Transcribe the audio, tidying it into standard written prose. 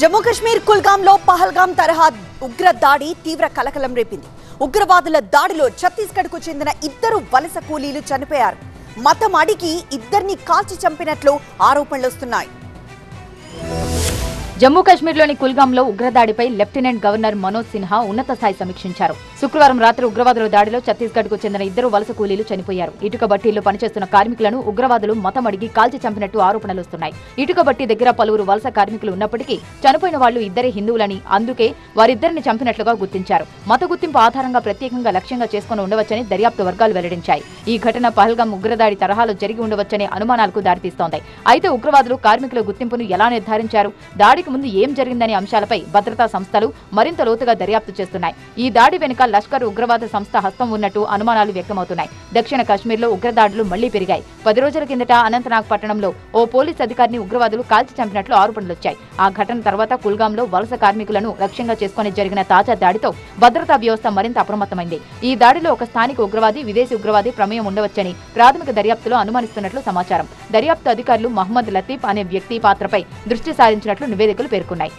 జమ్మూ కశ్మీర్ కుల్గాంలో పహల్గాం తరహా ఉగ్ర దాడి తీవ్ర కలకలం రేపింది. ఉగ్రవాదుల దాడిలో ఛత్తీస్గఢ్కు చెందిన 2 వలస కూలీలు చనిపోయారు. మతం అడిగి ఇద్దరిని కాల్చి చంపినట్లు ఆరోపణలు వస్తున్నాయి. జమ్మూ కశ్మీర్లోని కుల్గాంలో ఉగ్రదాడిపై లెఫ్టినెంట్ గవర్నర్ మనోజ్ సిన్హా ఉన్నత స్థాయి సమీక్షించారు. శుక్రవారం రాత్రి ఉగ్రవాదుల దాడిలో ఛత్తీస్గఢ్కు చెందిన 2 వలస కూలీలు చనిపోయారు. ఇటుక బట్టీల్లో పనిచేస్తున్న కార్మికులను ఉగ్రవాదులు మతం అడిగి కాల్చి చంపినట్టు ఆరోపణలు వస్తున్నాయి. ఇటుక బట్టి దగ్గర పలువురు వలస కార్మికులు ఉన్నప్పటికీ చనిపోయిన వాళ్లు ఇద్దరే హిందువులని, అందుకే వారిద్దరిని చంపినట్లుగా గుర్తించారు. మత గుర్తింపు ఆధారంగా ప్రత్యేకంగా లక్ష్యంగా చేసుకుని ఉండవచ్చని దర్యాప్తు వర్గాలు వెల్లడించాయి. ఈ ఘటన పహల్గాం ఉగ్రదాడి తరహాలో జరిగి ఉండవచ్చనే అనుమానాలకు దారితీస్తోంది. అయితే ఉగ్రవాదులు కార్మికుల గుర్తింపును ఎలా నిర్ధారించారు, దాడికి ముందు ఏం జరిగిందనే అంశాలపై భద్రతా సంస్థలు మరింత లోతుగా దర్యాప్తు చేస్తున్నాయి. ఈ దాడి వెనుక లష్కర్ ఉగ్రవాద సంస్థ హస్తం ఉన్నట్టు అనుమానాలు వ్యక్తమవుతున్నాయి. దక్షిణ కశ్మీర్లో ఉగ్రదాడులు మళ్లీ పెరిగాయి. 10 రోజుల కిందట అనంతనాగ్ పట్టణంలో ఓ పోలీస్ అధికారిని ఉగ్రవాదులు కాల్చి చంపినట్లు ఆరోపణలొచ్చాయి. ఆ ఘటన తర్వాత కుల్గాంలో వలస కార్మికులను లక్ష్యంగా చేసుకుని జరిగిన తాజా దాడితో భద్రతా వ్యవస్థ మరింత అప్రమత్తమైంది. ఈ దాడిలో ఒక స్థానిక ఉగ్రవాది, విదేశీ ఉగ్రవాది ప్రమేయం ఉండవచ్చని ప్రాథమిక దర్యాప్తులో అనుమానిస్తున్నట్లు సమాచారం. దర్యాప్తు అధికారులు మహ్మద్ లతీఫ్ అనే వ్యక్తి పాత్రపై దృష్టి సారించినట్లు నివేదికలు పేర్కొన్నాయి.